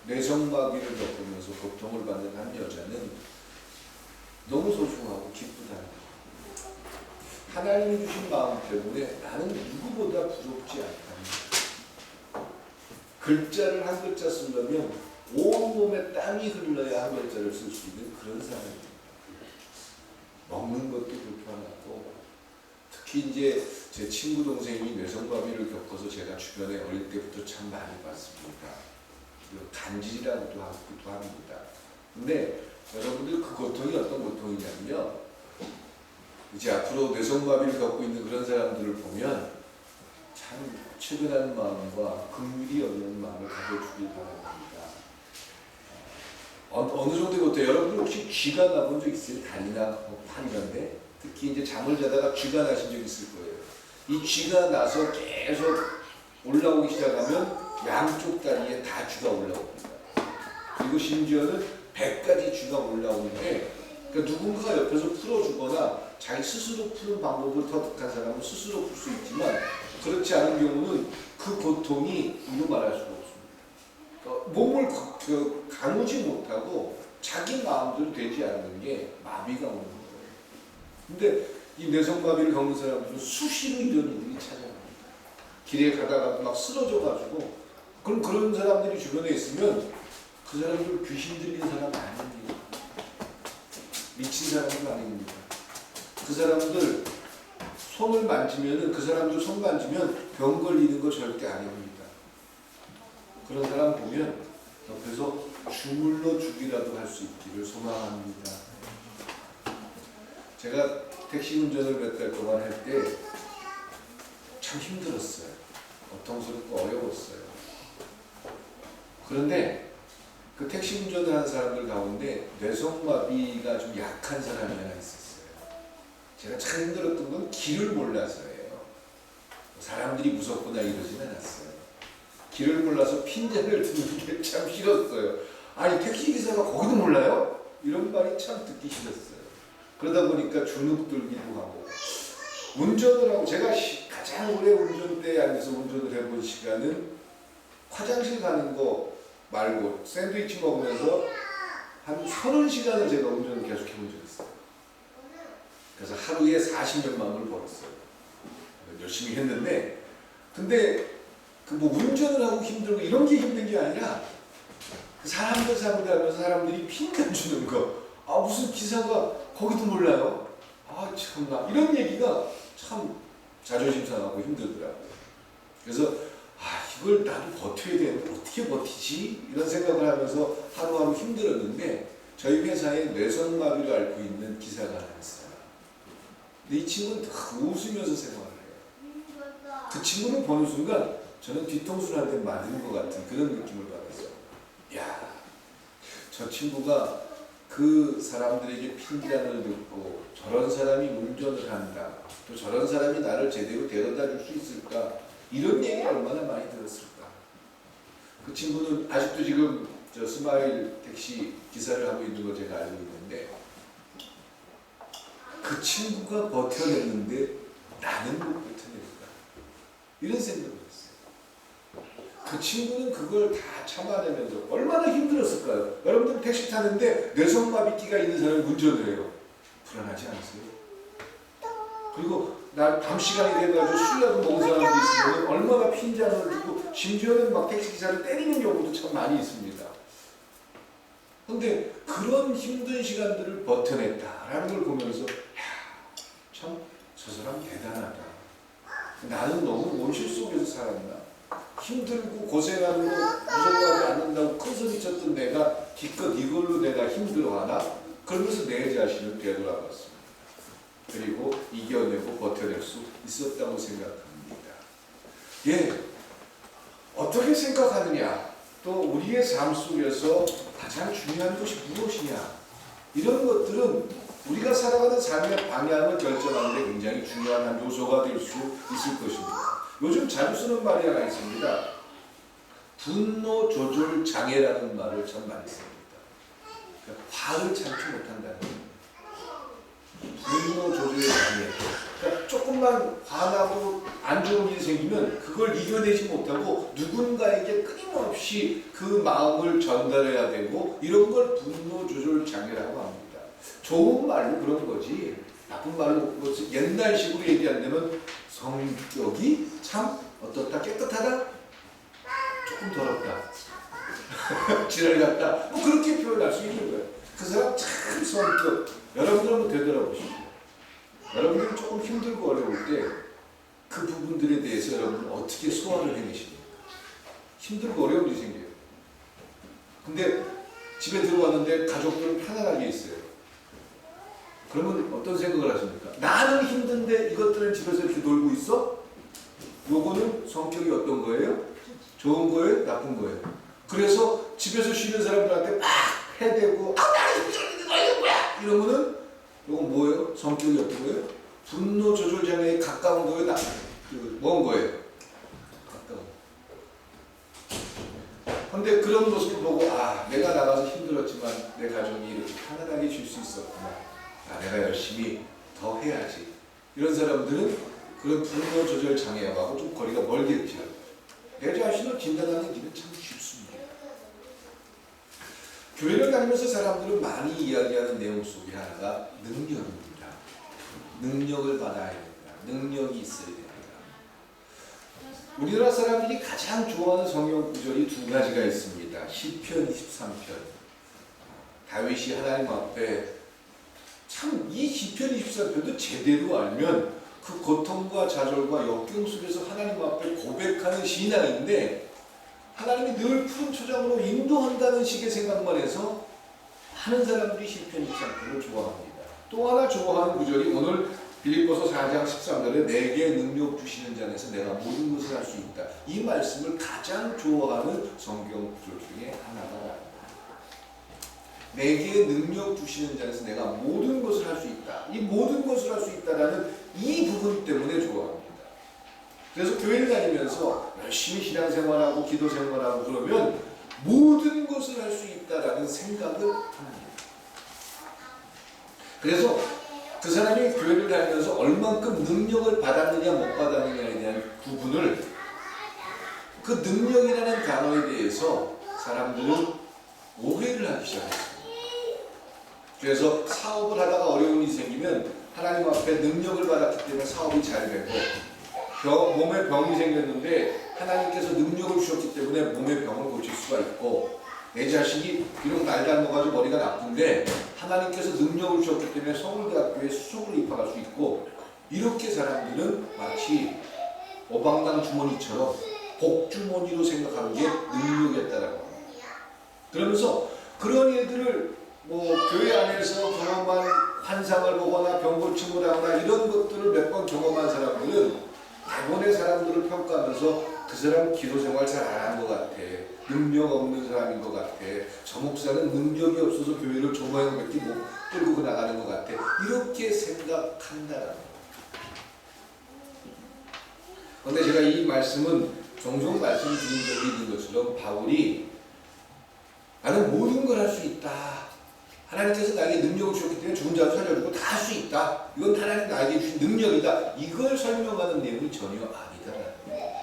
뇌성마비를 겪으면서 고통을 받는 한 여자는 너무 소중하고 기쁘다. 하나님이 주신 마음 때문에 나는 누구보다 부럽지 않다. 글자를 한 글자 쓰려면 온몸에 땀이 흘러야 한 글자를 쓸 수 있는 그런 사람입니다. 먹는 것도 불편하고, 특히 이제 제 친구 동생이 뇌성마비를 겪어서 제가 주변에 어릴 때부터 참 많이 봤습니다. 간질이라고도 하기도 합니다. 근데 여러분들 그 고통이 어떤 고통이냐면요, 이제 앞으로 뇌성마비를 겪고 있는 그런 사람들을 보면 참 측은한 마음과 긍휼이 없는 마음을 가져주길 바랍니다. 어느 정도부터 여러분들 혹시 쥐가 나본 적 있어요? 다리나 팔 이런데? 특히 이제 잠을 자다가 쥐가 나신 적 있을 거예요. 이 쥐가 나서 계속 올라오기 시작하면 양쪽 다리에 다 쥐가 올라옵니다. 그리고 심지어는 100가지 쥐가 올라오는데, 그러니까 누군가 옆에서 풀어주거나 자기 스스로 푸는 방법을 터득한 사람은 스스로 풀 수 있지만, 그렇지 않은 경우는 그 고통이 이루 말할 수가 없습니다. 그러니까 몸을 가누지 못하고 자기 마음대로 되지 않는 게 마비가 오는 거예요. 근데 이 뇌성마비를 겪는 사람들은 수시로 이런 일이 찾아옵니다. 길에 가다가 막 쓰러져가지고, 그럼 그런 사람들이 주변에 있으면 그 사람들 귀신 들린 사람 아닙니다. 미친 사람도 아닙니다. 그 사람들 손을 만지면은, 그 사람들 손 만지면 병 걸리는 거 절대 아닙니다. 그런 사람 보면 옆에서 주물러 주기라도 할 수 있기를 소망합니다. 제가 택시 운전을 몇 달 동안 할 때 참 힘들었어요. 고통스럽고 어려웠어요. 그런데 그 택시 운전을 하는 사람들 가운데 뇌성마비가 좀 약한 사람이 하나 있었어요. 제가 참 힘들었던 건 길을 몰라서예요. 사람들이 무섭거나 이러진 않았어요. 길을 몰라서 핀잔을 듣는 게 참 싫었어요. 아니, 택시기사가 거기도 몰라요? 이런 말이 참 듣기 싫었어요. 그러다 보니까 주눅 들기도 하고, 운전을 하고, 제가 가장 오래 운전대에 앉아서 운전을 해본 시간은 화장실 가는 거 말고 샌드위치 먹으면서 한 30시간을 제가 운전을 계속 해본 적이 있어요. 그래서 하루에 40몇만 원을 벌었어요. 열심히 했는데, 근데 그 뭐 운전을 하고 힘들고 이런 게 힘든 게 아니라 사람들 상대하면서 사람들이 핀잔 주는 거, 아 무슨 기사가 거기도 몰라요? 아 참나, 이런 얘기가 참 자존심 상하고 힘들더라고요. 그래서 이걸 나도 버텨야 되는데 어떻게 버티지? 이런 생각을 하면서 하루하루 힘들었는데, 저희 회사에 뇌성마비를 앓고 있는 기사가 하나 있어요. 근데 이 친구는 다 웃으면서 생활을 해요. 그 친구를 보는 순간 저는 뒤통수를 한 대 맞은 것 같은 그런 느낌을 받았어요. 야, 저 친구가 그 사람들에게 핀잔을 듣고 저런 사람이 운전을 한다, 또 저런 사람이 나를 제대로 데려다 줄 수 있을까, 이런 얘기를 얼마나 많이 들었을까. 그 친구는 아직도 지금 저 스마일 택시 기사를 하고 있는 거 제가 알고 있는데, 그 친구가 버텨냈는데 나는 못 버텨낼까, 이런 생각을 했어요. 그 친구는 그걸 다 참아내면서 얼마나 힘들었을까요? 여러분들 택시 타는데 뇌성마비기가 있는 사람이 운전을 해요. 불안하지 않으세요? 그리고 밤 시간이 돼가지고 술이라도 먹은 사람들이 있으면 얼마나 핀잔을 주고, 심지어는 막 택시기사를 때리는 경우도 참 많이 있습니다. 그런데 그런 힘든 시간들을 버텨냈다라는 걸 보면서, 참 저 사람 대단하다. 나는 너무 온실 속에서 살았나? 힘들고 고생하는 거 무서워하지 않는다고 큰 소리 쳤던 내가 기껏 이걸로 내가 힘들어하나? 그러면서 내 자신을 되돌아봤습니다. 그리고 이겨내고 버텨낼 수 있었다고 생각합니다. 예, 어떻게 생각하느냐, 또 우리의 삶 속에서 가장 중요한 것이 무엇이냐, 이런 것들은 우리가 살아가는 삶의 방향을 결정하는 데 굉장히 중요한 한 요소가 될 수 있을 것입니다. 요즘 자주 쓰는 말이 하나 있습니다. 분노 조절 장애라는 말을 참 많이 씁니다. 그러니까 화를 참지 못한다는 겁니다. 분노 조절 장애. 그러니까 조금만 화나고 안 좋은 일이 생기면 그걸 이겨내지 못하고 누군가에게 끊임없이 그 마음을 전달해야 되고, 이런 걸 분노 조절 장애라고 합니다. 좋은 말로 그런 거지 나쁜 말로 뭐 옛날식으로 얘기한다면 성격이 참 어떻다, 깨끗하다, 조금 더럽다, 지랄 같다, 뭐 그렇게 표현할 수 있는 거예요. 그 사람 참 성격, 여러분들 한번 되돌아보십시오. 여러분들이 조금 힘들고 어려울 때 그 부분들에 대해서 여러분은 어떻게 소화를 해내십니까? 힘들고 어려운 일이 생겨요. 근데 집에 들어왔는데 가족들은 편안하게 있어요. 그러면 어떤 생각을 하십니까? 나는 힘든데 이것들은 집에서 이렇게 놀고 있어? 요거는 성격이 어떤 거예요? 좋은 거예요? 나쁜 거예요? 그래서 집에서 쉬는 사람들한테 막 해대고 나는 힘들었는데 너 이거 뭐야? 이러면은 요건 뭐예요? 성격이 어떤 거예요? 분노 조절 장애에 가까운 거예요? 먼 거예요? 가까운. 근데 그런 모습을 보고 내가 나가서 힘들었지만 내 가족이 이렇게 편안하게 쉴 수 있었구나. 내가 열심히 더 해야지. 이런 사람들은 그런 분노 조절 장애하고 좀 거리가 멀겠죠. 내 자신을 진단하는 길은 참 쉽습니다. 교회를 다니면서 사람들은 많이 이야기하는 내용 속에 하나가 능력입니다. 능력을 받아야 됩니다. 능력이 있어야 됩니다. 우리나라 사람들이 가장 좋아하는 성경 구절이 두 가지가 있습니다. 시편 23편. 다윗이 하나님 앞에 참 이 시편 23편도 제대로 알면 그 고통과 좌절과 역경 속에서 하나님 앞에 고백하는 신앙인데, 하나님이 늘 푸른 초장으로 인도한다는 식의 생각만 해서 많은 사람들이 시편 23편을 좋아합니다. 또 하나 좋아하는 구절이 오늘 빌립보서 4장 13절에 내게 능력 주시는 자 안에서 내가 모든 것을 할 수 있다. 이 말씀을 가장 좋아하는 성경 구절 중에 하나가 내게 능력 주시는 자 안에서 내가 모든 것을 할 수 있다. 이 모든 것을 할 수 있다라는 이 부분 때문에 좋아합니다. 그래서 교회를 다니면서 열심히 신앙생활하고 기도생활하고 그러면 모든 것을 할 수 있다라는 생각을 합니다. 그래서 그 사람이 교회를 다니면서 얼만큼 능력을 받았느냐 못 받았느냐에 대한 부분을, 그 능력이라는 단어에 대해서 사람들은 오해를 하기 시작했습니다. 그래서 사업을 하다가 어려운 일이 생기면 하나님 앞에 능력을 받았기 때문에 사업이 잘 되고, 몸에 병이 생겼는데 하나님께서 능력을 주셨기 때문에 몸의 병을 고칠 수가 있고, 내 자식이 비록 날 닮아가지고 머리가 나쁜데 하나님께서 능력을 주셨기 때문에 서울대학교에 수석으로 입학할 수 있고, 이렇게 사람들은 마치 오방당 주머니처럼 복주머니로 생각하는 게 능력이었다라고 합니다. 그러면서 그런 일들을 교회 안에서 경험한 환상을 보거나 병 고침을 하거나 이런 것들을 몇 번 경험한 사람들은 대부분의 사람들을 평가하면서 그 사람 기도생활 잘 안 한 것 같아, 능력 없는 사람인 것 같아, 저 목사는 능력이 없어서 교회를 조마형밖에 못 끌고 나가는 것 같아, 이렇게 생각한다라는 거예요. 그런데 제가 이 말씀은 종종 말씀드린 적이 있는 것처럼 바울이 나는 모든 걸 할 수 있다, 하나님께서 나에게 능력을 주셨기 때문에 죽은 자를 살려주고 다 할 수 있다, 이건 하나님 나에게 주신 능력이다, 이걸 설명하는 내용이 전혀 아니다라는 거예요.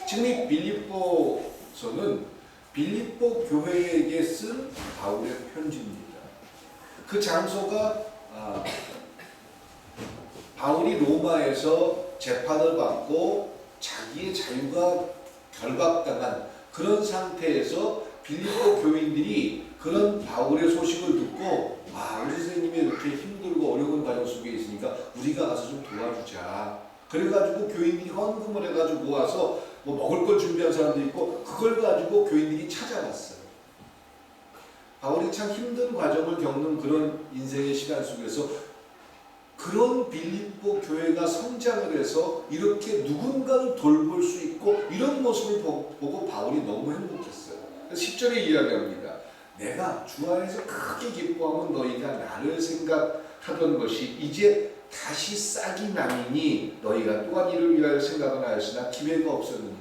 지금 이 빌립보서는 빌립보 교회에게 쓴 바울의 편지입니다. 그 장소가 바울이 로마에서 재판을 받고 자기의 자유가 결박당한 그런 상태에서 빌립보 교인들이 그런 바울의 소식을 듣고 우리 선생님이 이렇게 힘들고 어려운 과정 속에 있으니까 우리가 가서 좀 도와주자. 그래가지고 교인들이 헌금을 해가지고 모아서 먹을 걸 준비한 사람도 있고, 그걸 가지고 교인들이 찾아갔어요. 바울이 참 힘든 과정을 겪는 그런 인생의 시간 속에서 그런 빌립보 교회가 성장을 해서 이렇게 누군가를 돌볼 수 있고, 이런 모습을 보고 바울이 너무 행복했어요. 그래서 10절에 이야기합니다. 내가 주 안에서 크게 기뻐하면 너희가 나를 생각하던 것이 이제 다시 싹이 나니니 너희가 또한 이를 위하여 생각은 하였으나 기회가 없었느니라.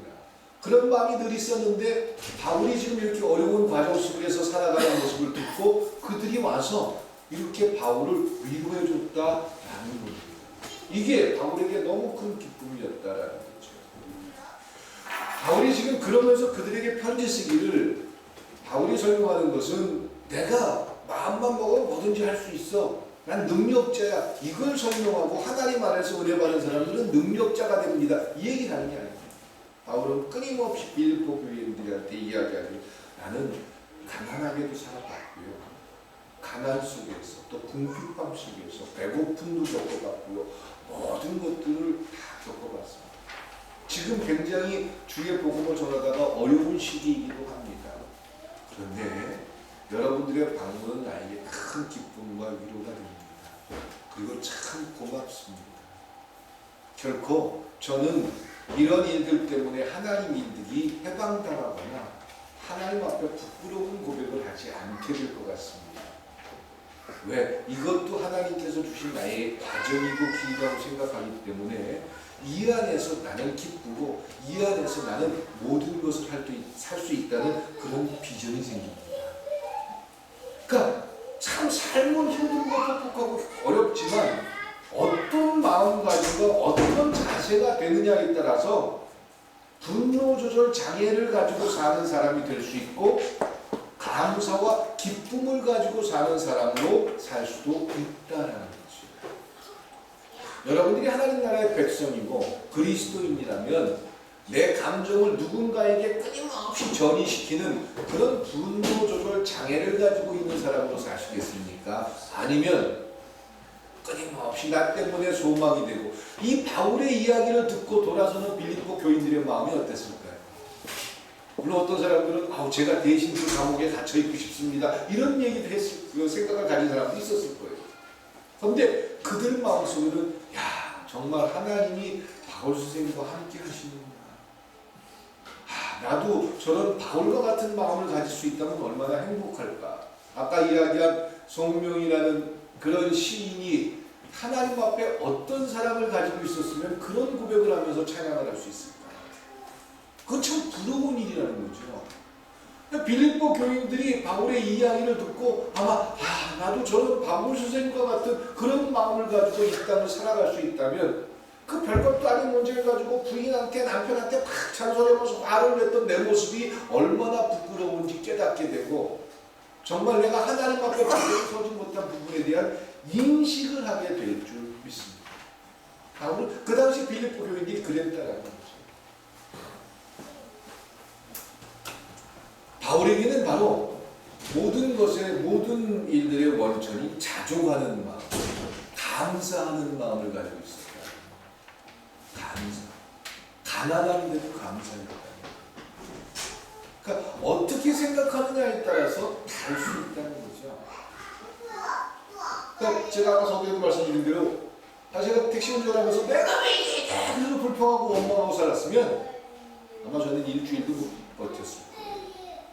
그런 마음이 늘 있었는데 바울이 지금 이렇게 어려운 과정 속에서 살아가는 모습을 듣고 그들이 와서 이렇게 바울을 위로해 줬다라는 겁니다. 이게 바울에게 너무 큰 기쁨이었다라는 거죠. 바울이 지금 그러면서 그들에게 편지 쓰기를, 바울이 설명하는 것은 내가 마음만 먹으면 뭐든지 할 수 있어, 난 능력자야, 이걸 설명하고 하나님 안에서 은혜 받은 사람들은 능력자가 됩니다, 이 얘기를 하는 게 아닙니다. 바울은 끊임없이 빌립보 교인들한테 이야기하길, 나는 가난하게도 살아봤고요, 가난 속에서 또 궁핍함 속에서 배고픔도 겪어봤고요, 모든 것들을 다 겪어봤습니다. 지금 굉장히 주의 복음을 전하다가 어려운 시기이기도 합니다. 그런데 여러분들의 방문은 나에게 큰 기쁨과 위로가 됩니다. 그리고 참 고맙습니다. 결코 저는 이런 일들 때문에 하나님 일들이 해방당하거나 하나님 앞에 부끄러운 고백을 하지 않게 될 것 같습니다. 왜? 이것도 하나님께서 주신 나의 과정이고 길이라고 생각하기 때문에 이 안에서 나는 기쁘고 이 안에서 나는 모든 것을 살 수 있다는 그런 비전이 생깁니다. 그러니까 참 삶은 힘들고 퍽퍽하고 어렵지만 어떤 마음가짐과 어떤 자세가 되느냐에 따라서 분노 조절 장애를 가지고 사는 사람이 될 수 있고 감사와 기쁨을 가지고 사는 사람으로 살 수도 있다는 거죠. 여러분들이 하나님 나라의 백성이고 그리스도인이라면 내 감정을 누군가에게 끊임없이 전이시키는 그런 분노 조절 장애를 가지고 있는 사람으로 사시겠습니까? 아니면 끊임없이 나 때문에 소망이 되고, 이 바울의 이야기를 듣고 돌아서는 빌립보 교인들의 마음이 어땠을까요? 물론 어떤 사람들은 제가 대신 그 감옥에 갇혀 있고 싶습니다, 이런 얘기도 그 생각을 가진 사람도 있었을 거예요. 그런데 그들 마음속에는 정말 하나님이 바울 선생님과 함께 하시는구나, 나도 저런 바울과 같은 마음을 가질 수 있다면 얼마나 행복할까. 아까 이야기한 송명이라는 그런 시인이 하나님 앞에 어떤 사랑을 가지고 있었으면 그런 고백을 하면서 찬양을 할 수 있을까. 그건 참 부러운 일이라는 거죠. 빌립보 교인들이 바울의 이야기를 듣고 아마 나도 저런 바울 선생님과 같은 그런 마음을 가지고 이 땅을 살아갈 수 있다면, 그 별것도 아닌 문제를 가지고 부인한테 남편한테 막 잔소리하면서 화를 냈던 내 모습이 얼마나 부끄러운지 깨닫게 되고, 정말 내가 하나님 앞에 반드시 서지 못한 부분에 대한 인식을 하게 될 줄 믿습니다. 바울은 그 당시 빌립보 교인들이 그랬다라는 거죠. 바울에게는 바로 모든 모든 일들의 원천이 자족하는 마음, 감사하는 마음을 가지고 있었다. 가난한데도 감사했다. 그러니까 어떻게 생각하느냐에 따라서 다를 수 있다는 거죠. 그러니까 제가 아까 서두에도 말씀드린 대로, 제가 택시 운전하면서 내가 왜 이렇게 계속 불평하고 원망하고 살았으면 아마 저는 일주일도 못 버텼을 거예요.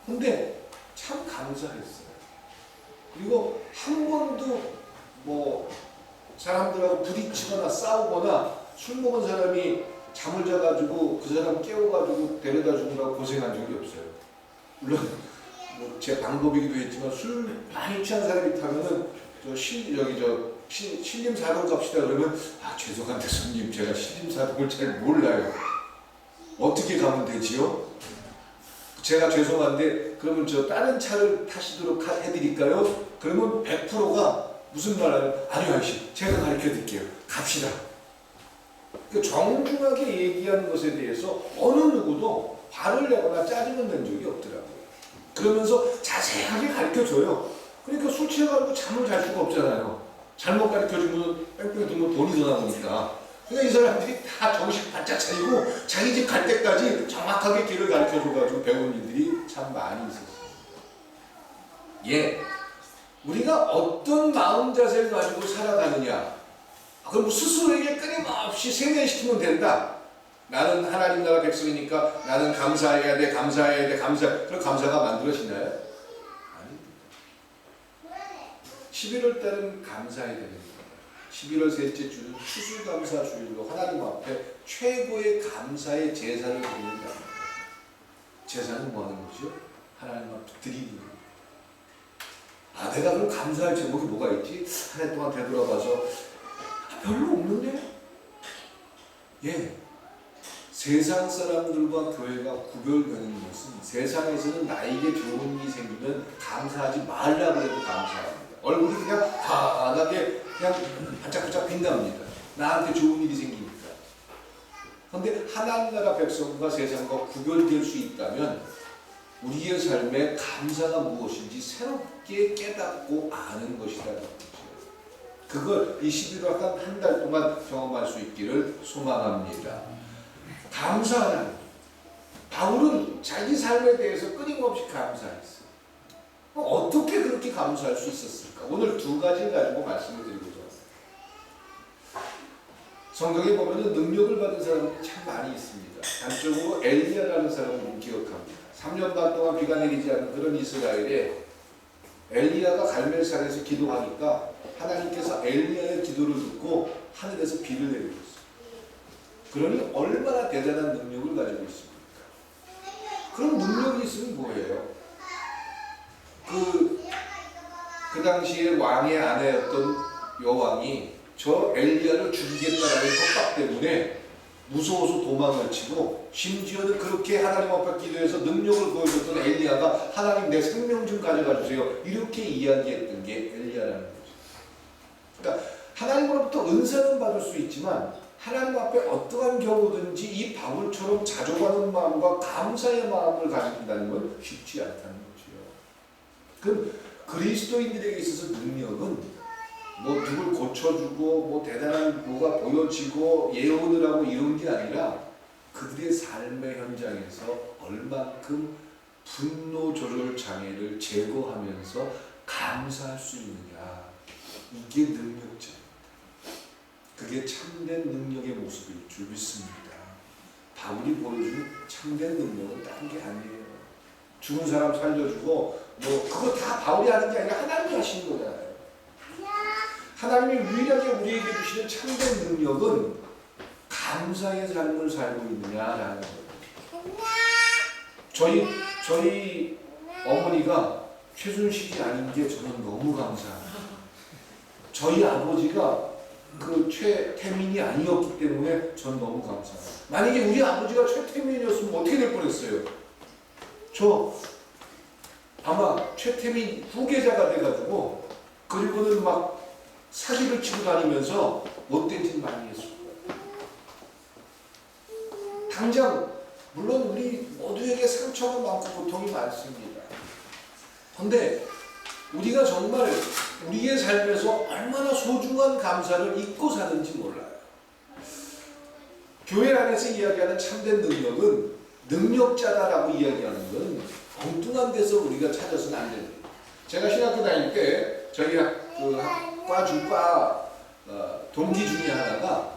근데 참 감사했어요. 그리고 한 번도 사람들하고 부딪히거나 싸우거나 술 먹은 사람이 잠을 자가지고 그 사람 깨워가지고 데려다 주느라고 고생한 적이 없어요. 물론 제 방법이기도 했지만 술 많이 취한 사람이 타면은 신림사동 갑시다 그러면 죄송한데 손님, 제가 신림사동을 잘 몰라요. 어떻게 가면 되지요? 제가 죄송한데 그러면 다른 차를 타시도록 해드릴까요? 그러면 100%가 무슨 말을 아니요 아저씨, 제가 가르쳐 드릴게요, 갑시다. 정중하게 얘기하는 것에 대해서 어느 누구도 화를 내거나 짜증을 낸 적이 없더라고요. 그러면서 자세하게 가르쳐줘요. 그러니까 술 취해가지고 잠을 잘 수가 없잖아요. 잘못 가르쳐주면 뺑뺑이 돌면 돈이 더 나오니까. 그러니까 이 사람들이 다 정신 바짝 차리고 자기 집 갈 때까지 정확하게 길을 가르쳐줘가지고 배운 일들이 참 많이 있었어요. 우리가 어떤 마음 자세를 가지고 살아가느냐, 그럼 스스로에게 끊임없이 세뇌시키면 된다. 나는 하나님 나라 백성이니까 나는 감사해야 돼, 감사해야 돼, 그럼 감사가 만들어지나요? 아닙니다. 11월 달은 감사해야 됩니다. 11월 셋째 주는 추수감사 주일로 하나님 앞에 최고의 감사의 제사를 드린다. 제사는 뭐 하는 거죠? 하나님 앞에 드리는 거예요. 내가 그럼 감사할 제목이 뭐가 있지? 한 해 동안 되돌아봐서 별로 없는데? 예. 세상 사람들과 교회가 구별되는 것은 세상에서는 나에게 좋은 일이 생기면 감사하지 말라고 해도 감사합니다. 얼굴이 그냥 환하게 그냥 반짝반짝 빛납니다. 나한테 좋은 일이 생기니까. 그런데 하나님 나라 백성과 세상과 구별될 수 있다면 우리의 삶에 감사가 무엇인지 새롭게 깨닫고 아는 것이라는 거죠. 그걸 이 11월 한 달 동안 경험할 수 있기를 소망합니다. 감사하는 바울은 자기 삶에 대해서 끊임없이 감사했어요. 어떻게 그렇게 감사할 수 있었을까? 오늘 두 가지를 가지고 말씀을 드리고자 합니다. 성경에 보면 능력을 받은 사람들이 참 많이 있습니다. 단적으로 엘리야라는 사람을 기억합니다. 3년 반 동안 비가 내리지 않는 그런 이스라엘에 엘리야가 갈멜산에서 기도하니까 하나님께서 엘리야의 기도를 듣고 하늘에서 비를 내리고 그러니 얼마나 대단한 능력을 가지고 있습니까? 그럼 능력이 있으면 뭐예요? 그 당시에 왕의 아내였던 여왕이 저 엘리야를 죽이겠다라는 협박 때문에 무서워서 도망을 치고 심지어는 그렇게 하나님 앞에 기도해서 능력을 보여줬던 엘리야가 하나님 내 생명 좀 가져가 주세요. 이렇게 이야기했던 게 엘리야라는 거죠. 그러니까 하나님으로부터 은사는 받을 수 있지만 하나님 앞에 어떠한 경우든지 이 바울처럼 자족하는 마음과 감사의 마음을 가진다는 건 쉽지 않다는 거죠. 그럼 그리스도인들에게 있어서 능력은 뭐 누굴 고쳐주고 뭐 대단한 뭐가 보여지고 예언을 하고 이런 게 아니라 그들의 삶의 현장에서 얼만큼 분노 조절 장애를 제거하면서 감사할 수 있느냐, 이게 능력자. 그게 참된 능력의 모습일 줄 믿습니다. 바울이 보여준 참된 능력은 다른 게 아니에요. 죽은 사람 살려주고 뭐 그거 다 바울이 하는 게 아니라 하나님이 하시는 거잖아요. 하나님이 유일하게 우리에게 주시는 참된 능력은 감사의 삶을 살고 있느냐라는 거예요. 저희 어머니가 최순실이 아닌 게 저는 너무 감사합니다. 저희 아버지가 그 최태민이 아니었기 때문에 전 너무 감사해요. 만약에 우리 아버지가 최태민이었으면 어떻게 될 뻔했어요? 저 아마 최태민 후계자가 돼가지고 그리고는 막 사기를 치고 다니면서 못된 짓 많이 했을 거예요. 당장 물론 우리 모두에게 상처가 많고 고통이 많습니다. 그런데 우리가 정말 우리의 삶에서 얼마나 소중한 감사를 잊고 사는지 몰라요. 교회 안에서 이야기하는 참된 능력은 능력자다라고 이야기하는 건 엉뚱한 데서 우리가 찾아서는 안 됩니다. 제가 신학교 다닐 때 저희 과 동기 중에 하나가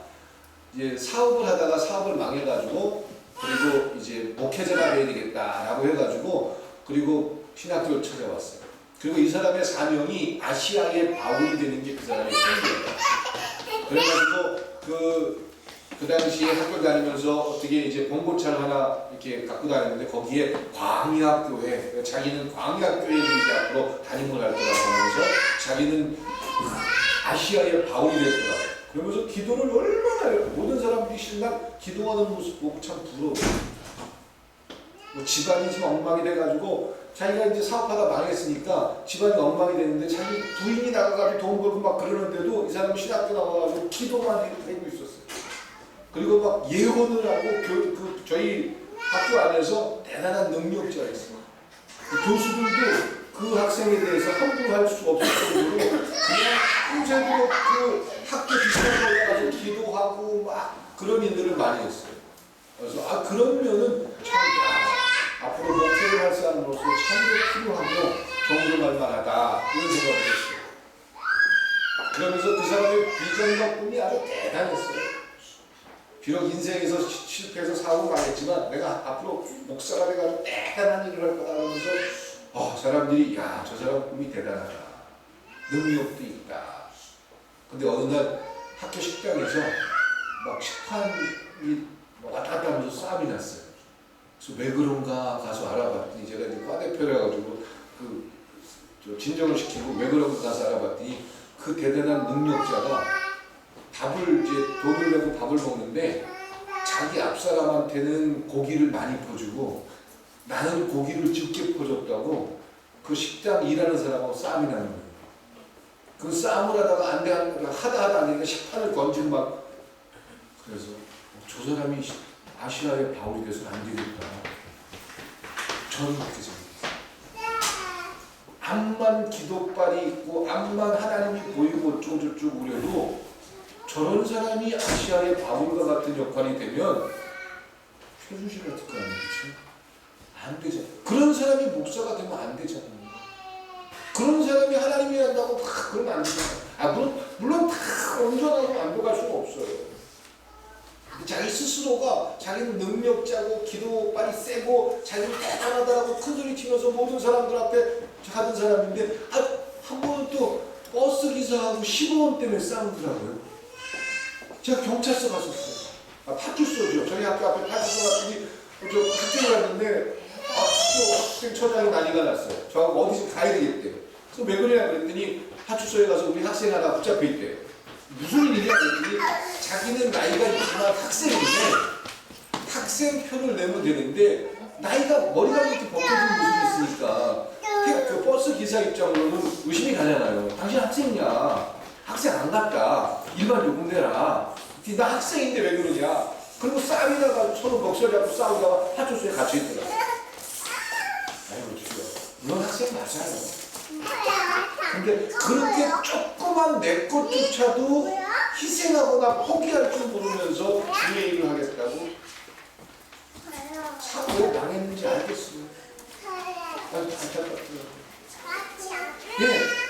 이제 사업을 하다가 사업을 망해가지고 그리고 이제 목회자가 돼야 되겠다라고 해가지고 그리고 신학교를 찾아왔어요. 그리고 이 사람의 사명이 아시아의 바울이 되는 게 그 사람의 꿈이에요. 그래가지고 그 당시에 학교 다니면서 어떻게 이제 봉고차를 하나 이렇게 갖고 다녔는데 거기에 광야교회, 자기는 광야교회를 이제 앞으로 담임을 할 거라고 하면서 자기는 아시아의 바울이 됐더라고요. 그러면서 기도를 얼마나 해요. 모든 사람들이 신랑 기도하는 모습 보고 참 부러워요. 뭐 집안이 지금 엉망이 돼가지고 자기가 이제 사업하다 망했으니까 집안이 엉망이 됐는데 자기 부인이 나가가지고 돈 벌고 막 그러는데도 이 사람이 신학교 나와가지고 기도만 하고 있었어요. 그리고 막 예언을 하고 저희 학교 안에서 대단한 능력자였어요. 교수들도 그 학생에 대해서 함부로 할 수 없을 정도로 그냥 평생으로 그 학교 뒷편에 가서 기도하고 막 그런 일들을 많이 했어요. 그래서 그런 면은 참 앞으로 목회를 할 사람으로서 참으로 필요하고 존경할 만하다 이런 생각을 했어요. 그러면서 그 사람의 비전과 꿈이 아주 대단했어요. 비록 인생에서 실패해서 사고 망했지만 내가 앞으로 목사가 돼가지고 대단한 일을 할 거다 하면서 사람들이 야, 저 사람 꿈이 대단하다. 능력도 있다. 근데 어느 날 학교 식당에서 막 식판이 왔다 갔다 하면서 싸움이 났어요. 그래서 왜 그런가 가서 알아봤더니 제가 이제 과대표를 해가지고 진정을 시키고 왜 그런가 가서 알아봤더니 그 대단한 능력자가 밥을 이제 돈을 내고 밥을 먹는데 자기 앞사람한테는 고기를 많이 퍼주고 나는 고기를 적게 퍼줬다고 그 식당 일하는 사람하고 싸움이 나는 거예요. 그 싸움을 하다가 안 돼 하다 안 되니까 식판을 던지고 막 그래서 저 사람이 아시아의 바울이 돼서는 안 되겠다. 저는 그렇게 생각했어요. 암만 기도빨이 있고 암만 하나님이 보이고 어쩌고저쩌고 그래도 저런 사람이 아시아의 바울과 같은 역할이 되면 최순실을 어떻게 하는 거지? 안 되잖아. 그런 사람이 목사가 되면 안 되잖아요. 그런 사람이 하나님이 한다고 다 그러면 안 되잖아요. 물론 다 온전하고 완벽할 수가 없어요. 자기 스스로가 자기는 능력자고 기도빨이 세고 자기는 대단하다고 큰소리 치면서 모든 사람들 앞에 하던 사람인데 한 번은 또 버스 기사하고 15원 때문에 싸우더라고요. 제가 경찰서 갔었어요. 파출소죠. 저희 학교 앞에 파출소 같은 저 학교를 갔는데 학교 학생처장이 난리가 났어요. 저하고 어디서 가야 되겠대요. 그래서 왜 그러냐 그랬더니 파출소에 가서 우리 학생 하나 붙잡혀 있대요. 무슨 일이냐 그랬더니 자기는 나이가 있지만 학생인데 학생표를 내면 되는데 머리가 이렇게 벗겨진 모습이 있으니까 그 버스 기사 입장으로는 의심이 가잖아요. 당신 학생이냐? 학생 안 같다. 일반 요금 내라. 나 학생인데 왜 그러냐? 그리고 싸움이 나가 서로 목소리 잡고 싸우다가 파출소에 갇혀 있더라고. 아이고 주여. 넌 학생 맞아요. 근데 그렇게 조그만 내 것조차도 희생하거나 포기할 줄 모르면서 주의 일을 하겠다고 왜 당했는지 알겠어요. 안타깝더라고요. 네,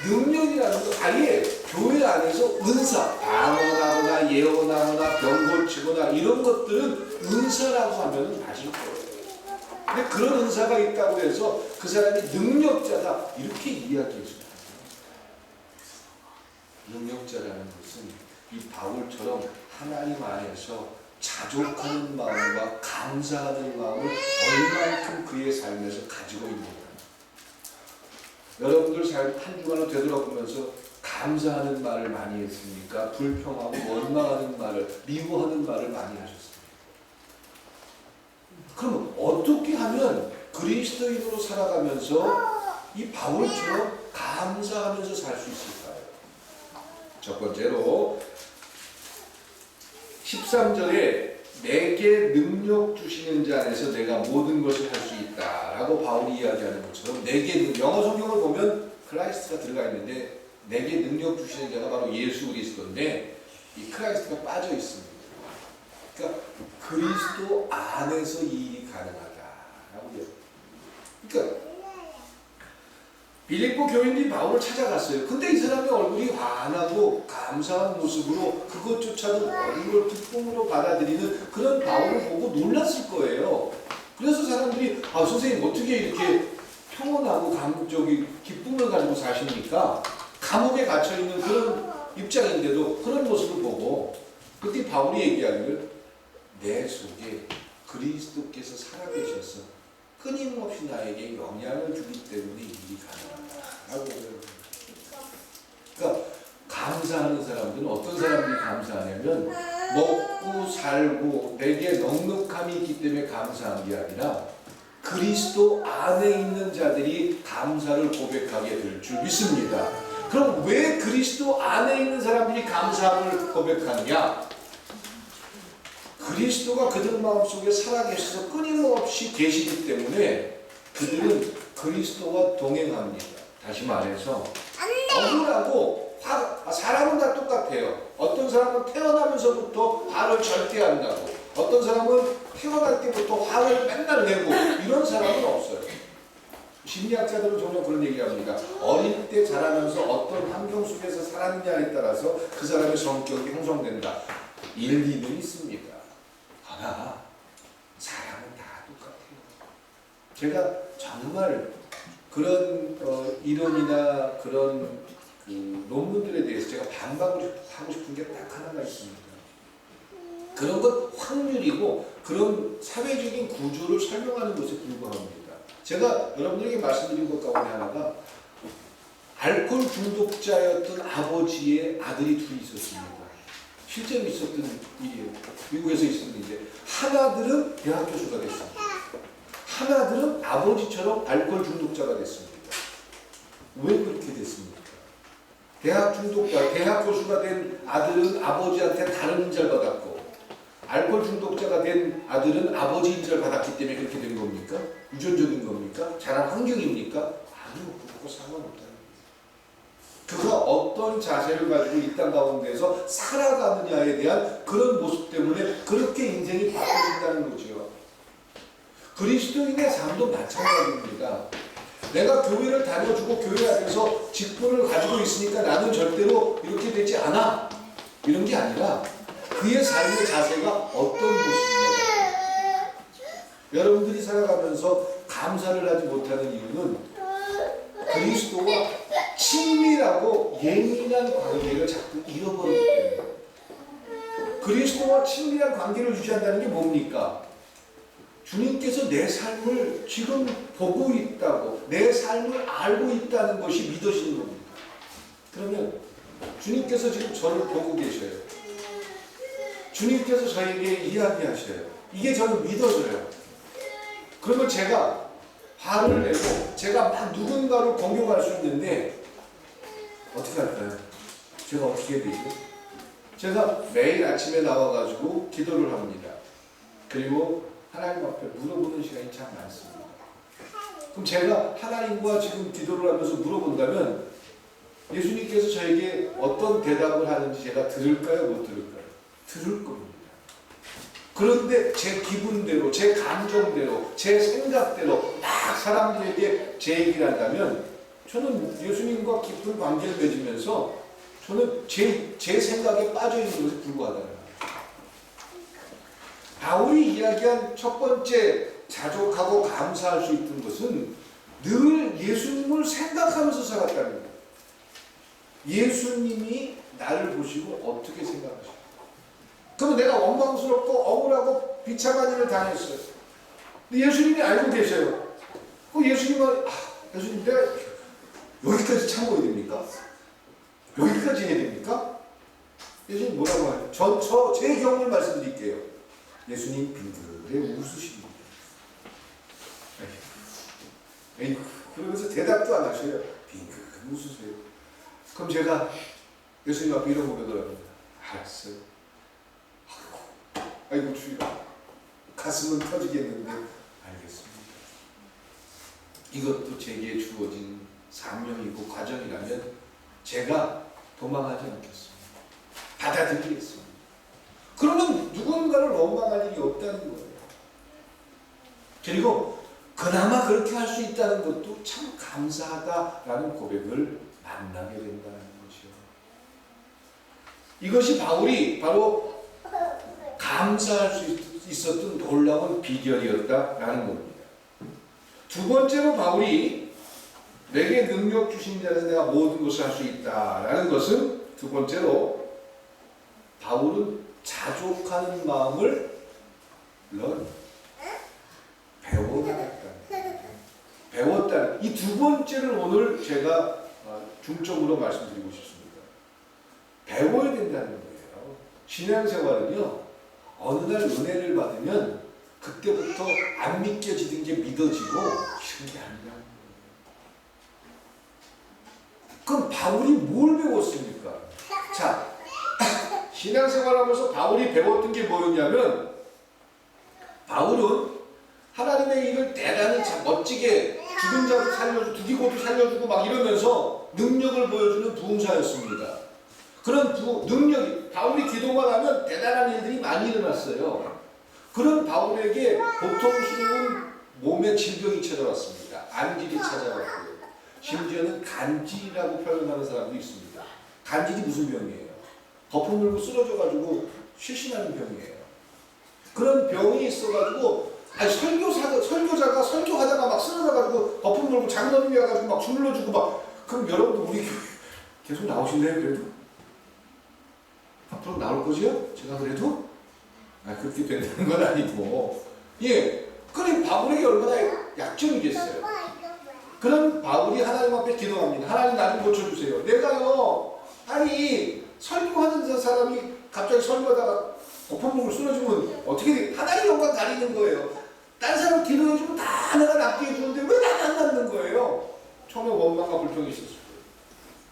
능력이라는 거 아예 교회 안에서 은사, 방언하거나 예언하거나 병 고치거나 이런 것들은 은사라고 하면 맞을 거예요. 근데 그런 은사가 있다고 해서 그 사람이 능력자다 이렇게 이야기해줘요. 능력자라는 것은 이 바울처럼 하나님 안에서 자족하는 마음과 감사하는 마음을 얼만큼 그의 삶에서 가지고 있는가. 여러분들 삶 한 주간을 되돌아보면서 감사하는 말을 많이 했습니까? 불평하고 원망하는 말을, 미워하는 말을 많이 하셨습니까? 그럼 어떻게 하면 그리스도인으로 살아가면서 이 바울처럼 감사하면서 살 수 있을까요? 첫 번째로 13절에 내게 능력 주시는 자 안에서 내가 모든 것을 할 수 있다 라고 바울이 이야기하는 것처럼 내게 영어 성경을 보면 크라이스트가 들어가 있는데 내게 능력 주시는 자가 바로 예수 그리스도인데 이 크라이스트가 빠져 있습니다. 그러니까 그리스도 안에서 이 일이 가능하다라고 해요. 그러니까 빌립보 교인들이 바울을 찾아갔어요. 근데 이 사람의 얼굴이 환하고 감사한 모습으로 그것조차도 모든 걸 기쁨으로 받아들이는 그런 바울을 보고 놀랐을 거예요. 그래서 사람들이 선생님 어떻게 이렇게 평온하고 기쁨을 가지고 사십니까? 감옥에 갇혀있는 그런 입장인데도 그런 모습을 보고 그때 바울이 얘기하기를 내 속에 그리스도께서 살아계셔서 끊임없이 나에게 영향을 주기 때문에 일이 가능하다라고. 그러니까 감사하는 사람들은 어떤 사람들이 감사하냐면 먹고 살고 내게 넉넉함이 있기 때문에 감사한 게 아니라 그리스도 안에 있는 자들이 감사를 고백하게 될 줄 믿습니다. 그럼 왜 그리스도 안에 있는 사람들이 감사함을 고백하느냐? 그리스도가 그들 마음속에 살아계셔서 끊임없이 계시기 때문에 그들은 그리스도와 동행합니다. 다시 말해서 억울하고 사람은 다 똑같아요. 어떤 사람은 태어나면서부터 화를 절대 안 나고 어떤 사람은 태어날 때부터 화를 맨날 내고 이런 사람은 없어요. 심리학자들은 종종 그런 얘기합니다. 어릴 때 자라면서 어떤 환경 속에서 살았느냐에 따라서 그 사람의 성격이 형성된다. 일리는 있습니다. 그러나 사람은 다 똑같아요. 제가 정말 그런 이론이나 그런 논문들에 대해서 제가 반박을 하고 싶은 게 딱 하나가 있습니다. 그런 건 확률이고 그런 사회적인 구조를 설명하는 것에 불과합니다. 제가 여러분들에게 말씀드린 것 가운데 하나가 알코올 중독자였던 아버지의 아들이 둘이 있었습니다. 실제로 있었던 일이에요. 미국에서 있었던 일이에요. 하나들은 대학 교수가 됐습니다. 하나들은 아버지처럼 알코올 중독자가 됐습니다. 왜 그렇게 됐습니까? 대학 중독자, 대학 교수가 된 아들은 아버지한테 다른 인자를 받았고, 알코올 중독자가 된 아들은 아버지 인자를 받았기 때문에 그렇게 된 겁니까? 유전적인 겁니까? 자란 환경입니까? 아니요, 그거 상관없다는 거예요. 그가 어떤 자세를 가지고 이 땅 가운데서 살아가느냐에 대한 그런 모습 때문에 그렇게 인생이 바꿔진다는 거죠. 그리스도인의 삶도 마찬가지입니다. 내가 교회를 다녀주고 교회 안에서 직분을 가지고 있으니까 나는 절대로 이렇게 되지 않아. 이런 게 아니라 그의 삶의 자세가 어떤 모습이냐. 여러분들이 살아가면서 감사를 하지 못하는 이유는 그리스도와 친밀하고 예민한 관계를 자꾸 잃어버리기 때문에. 그리스도와 친밀한 관계를 유지한다는 게 뭡니까? 주님께서 내 삶을 지금 보고 있다고, 내 삶을 알고 있다는 것이 믿어지는 겁니다. 그러면 주님께서 지금 저를 보고 계셔요. 주님께서 저에게 이야기하셔요. 이게 저는 믿어져요. 그러면 제가 화를 내고 제가 막 누군가를 공격할 수 있는데 어떻게 할까요? 제가 어떻게 해야 되죠? 제가 매일 아침에 나와가지고 기도를 합니다. 그리고 하나님 앞에 물어보는 시간이 참 많습니다. 그럼 제가 하나님과 지금 기도를 하면서 물어본다면 예수님께서 저에게 어떤 대답을 하는지 제가 들을까요? 못 들을까요? 들을 겁니다. 그런데 제 기분대로, 제 감정대로, 제 생각대로 막 사람들에게 제 얘기를 한다면 저는 예수님과 깊은 관계를 맺으면서 저는 제 생각에 빠져있는 것에 불과하다는 바울이 이야기한 첫 번째 자족하고 감사할 수 있는 것은 늘 예수님을 생각하면서 살았다는 거예요. 예수님이 나를 보시고 어떻게 생각하실까? 그러면 내가 원망스럽고 억울하고 비참한 일을 당했어요. 근데 예수님이 알고 계셔요. 그 예수님은 예수님 내가 여기까지 참아야 됩니까? 여기까지 해야 됩니까? 예수님 뭐라고 하죠? 제 경험을 말씀드릴게요. 예수님 빙그레 웃으십니다. 그러면서 대답도 안 하셔요. 빙그레 웃으세요. 그럼 제가 예수님 앞에 이런 고백을 합니다. 알았어요. 아이고 주여, 가슴은 터지겠는데 알겠습니다. 이것도 제게 주어진 사명이고 과정이라면 제가 도망하지 않겠습니다. 받아들이겠습니다. 그러면 누군가를 원망할 일이 없다는 거예요. 그리고 그나마 그렇게 할 수 있다는 것도 참 감사하다라는 고백을 만나게 된다는 것이요. 이것이 바울이 바로 감사할 수 있었던 놀라운 비결이었다라는 겁니다. 두 번째로 바울이 내게 능력 주신 자에서 내가 모든 것을 할 수 있다라는 것은 두 번째로 바울은 자족하는 마음을 배웠다는 이 두 번째를 오늘 제가 중점으로 말씀드리고 싶습니다. 배워야 된다는 거예요. 신앙생활은요, 어느 날 은혜를 받으면 그때부터 안 믿겨지는 게 믿어지고 이런 게 아니라는 거예요. 그럼 바울이 뭘 배웠습니까? 자, 신앙생활하면서 바울이 배웠던 게 뭐였냐면, 바울은 하나님의 일을 대단히 멋지게 죽은 자도 살려주고 죽이고도 살려주고 막 이러면서 능력을 보여주는 부흥사였습니다. 그런 능력이, 바울이 기도만 하면 대단한 일들이 많이 일어났어요. 그런 바울에게 고통스러운 몸의 질병이 찾아왔습니다. 안질이 찾아왔고요. 심지어는 간질이라고 표현하는 사람도 있습니다. 간질이 무슨 병이에요? 거품 물고 쓰러져가지고 실신하는 병이에요. 그런 병이 있어가지고 설교자가 설교하다가 막 쓰러져가지고 거품 물고 장로님이 와가지고 막 주물러주고 막, 그럼 여러분들 우리 교회 계속 나오실래요? 그래도? 앞으로 나올 거지요? 제가 그래도? 그렇게 된다는 건 아니고, 예, 그럼 바울에게 얼마나 약점이겠어요. 그럼 바울이 하나님 앞에 기도합니다. 하나님 나 좀 고쳐주세요. 내가요, 아니 설교하는 사람이 갑자기 설교하다가 거품목을 쓰러지면 어떻게 돼? 하나님 영광 가리는 거예요. 딴 사람 기도해주면 다 내가 낫게 해주는데 왜 나는 안 낫는 거예요? 처음에 원망과 불평이 있었을 거예요.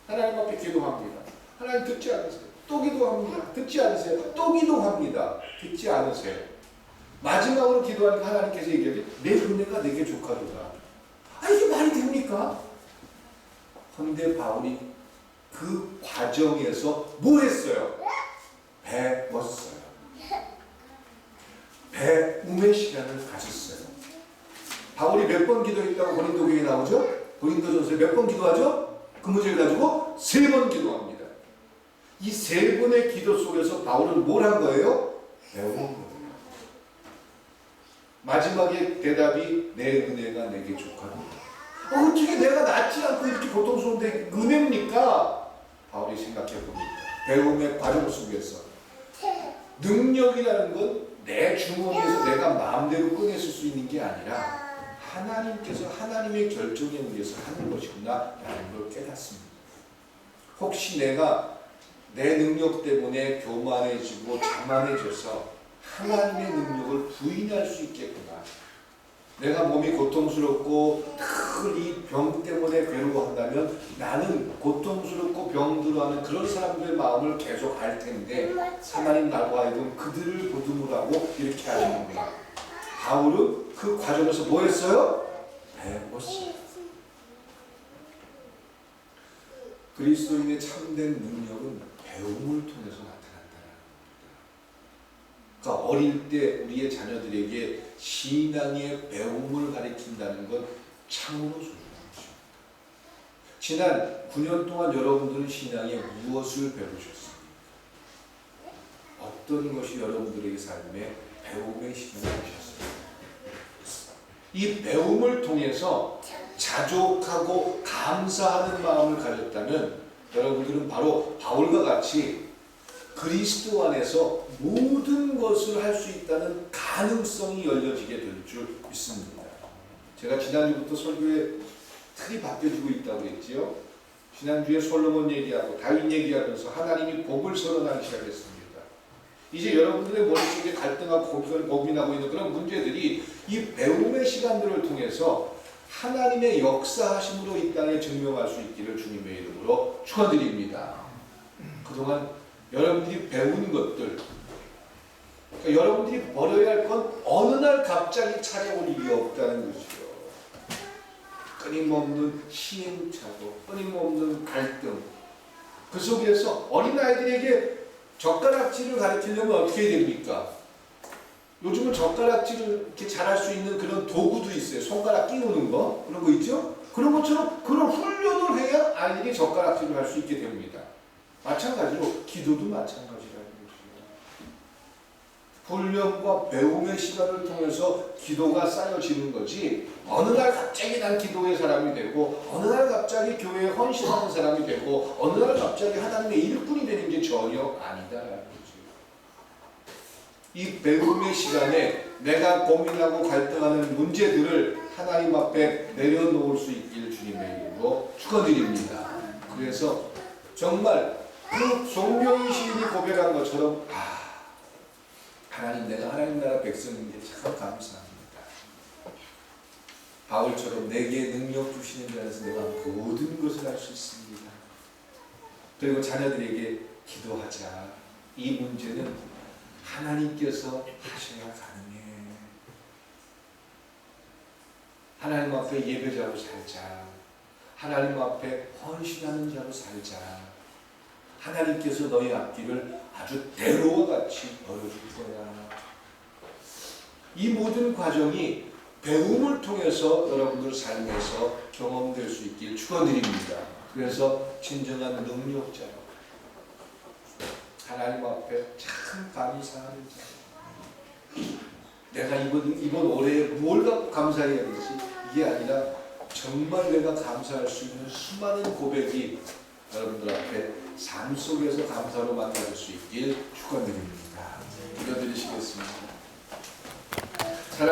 하나님 앞에 기도합니다. 하나님 듣지 않으세요. 또 기도합니다. 듣지 않으세요. 또 기도합니다. 듣지 않으세요. 마지막으로 기도하니까 하나님께서 얘기하지, 내 은혜가 내게 족하도다. 아, 이게 말이 됩니까? 헌데 바울이 그 과정에서 뭐 했어요? 배웠어요. 배움의 시간을 가졌어요. 바울이 몇 번 기도했다고 고린도교에 나오죠? 고린도전서에 몇 번 기도하죠? 그 문제를 가지고 3번 기도합니다. 이 3번의 기도 속에서 바울은 뭘 한 거예요? 배우는 거예요. 마지막에 대답이 내 은혜가 내게 족하다. 어떻게 내가 낫지 않고 이렇게 고통스러운데 은혜입니까? 바울이 생각해 봅니다. 배움의 과정 속에서 능력이라는 건 내 주머니에서 내가 마음대로 꺼냈을 수 있는 게 아니라 하나님께서 하나님의 결정에 의해서 하는 것이구나 라는 걸 깨닫습니다. 혹시 내가 내 능력 때문에 교만해지고 자만해져서 하나님의 능력을 부인할 수 있겠구나. 내가 몸이 고통스럽고 이 병 때문에 괴로워한다면 나는 고통스럽고 병들어하는 그런 사람들의 마음을 계속 알 텐데 하나님 나로 하여금 그들을 보듬으라고 이렇게 하시는구나. 바울은 그 과정에서 뭐 했어요? 배웠어요. 그리스도인의 참된 능력은 배움을 통해서 나타난다는 겁니다. 그러니까 어릴 때 우리의 자녀들에게 신앙의 배움을 가르친다는 건 참으로 소중한 것입니다. 지난 9년 동안 여러분들은 신앙에 무엇을 배우셨습니까? 어떤 것이 여러분들에게 삶에 배움의 시간을 주셨습니까? 이 배움을 통해서 자족하고 감사하는 마음을 가졌다면 여러분들은 바로 바울과 같이 그리스도 안에서 모든 것을 할 수 있다는 가능성이 열려지게 될 줄 믿습니다. 제가 지난주부터 설교의 틀이 바뀌어지고 있다고 했지요. 지난주에 솔로몬 얘기하고 다윗 얘기하면서 하나님이 복을 선언하기 시작했습니다. 이제 여러분들의 머릿속에 갈등하고 고민하고 있는 그런 문제들이 이 배움의 시간들을 통해서 하나님의 역사하심으로 이 땅에 증명할 수 있기를 주님의 이름으로 축원드립니다. 그동안 여러분들이 배운 것들, 그러니까 여러분들이 버려야 할 건 어느 날 갑자기 찾아올 일이 없다는 것이죠. 끊임없는 시행착오, 끊임없는 갈등, 그 속에서 어린아이들에게 젓가락질을 가르치려면 어떻게 해야 됩니까? 요즘은 젓가락질을 이렇게 잘할 수 있는 그런 도구도 있어요. 손가락 끼우는 거, 그런 거 있죠? 그런 것처럼 그런 훈련을 해야 아이들이 젓가락질을 할 수 있게 됩니다. 마찬가지로 기도도 마찬가지라는 것이에요. 훈련과 배움의 시간을 통해서 기도가 쌓여지는 거지, 어느 날 갑자기 난 기도의 사람이 되고 어느 날 갑자기 교회에 헌신하는 사람이 되고 어느 날 갑자기 하나님의 일꾼이 되는 게 전혀 아니다라는 거죠. 이 배움의 시간에 내가 고민하고 갈등하는 문제들을 하나님 앞에 내려놓을 수 있기를 주님의 이름으로 축원드립니다. 그래서 정말 그 송병희 시인이 고백한 것처럼 하나님, 내가 하나님 나라 백성인데 참 감사합니다. 바울처럼 내게 능력 주시는 자에서 내가 모든 것을 할 수 있습니다. 그리고 자녀들에게 기도하자. 이 문제는 하나님께서 하셔야 가능해. 하나님 앞에 예배자로 살자. 하나님 앞에 헌신하는 자로 살자. 하나님께서 너희 앞길을 아주 대로와 같이 벌어줄 거야. 이 모든 과정이 배움을 통해서 여러분들 삶에서 경험될 수 있길 축원드립니다. 그래서 진정한 능력자로 하나님 앞에 참 감사하는 자. 내가 이번 올해에 뭘 갖고 감사해야 되지? 이게 아니라 정말 내가 감사할 수 있는 수많은 고백이 여러분들 앞에 삶 속에서 감사로 만나줄 수 있길 축원드립니다. 기도드리시겠습니다.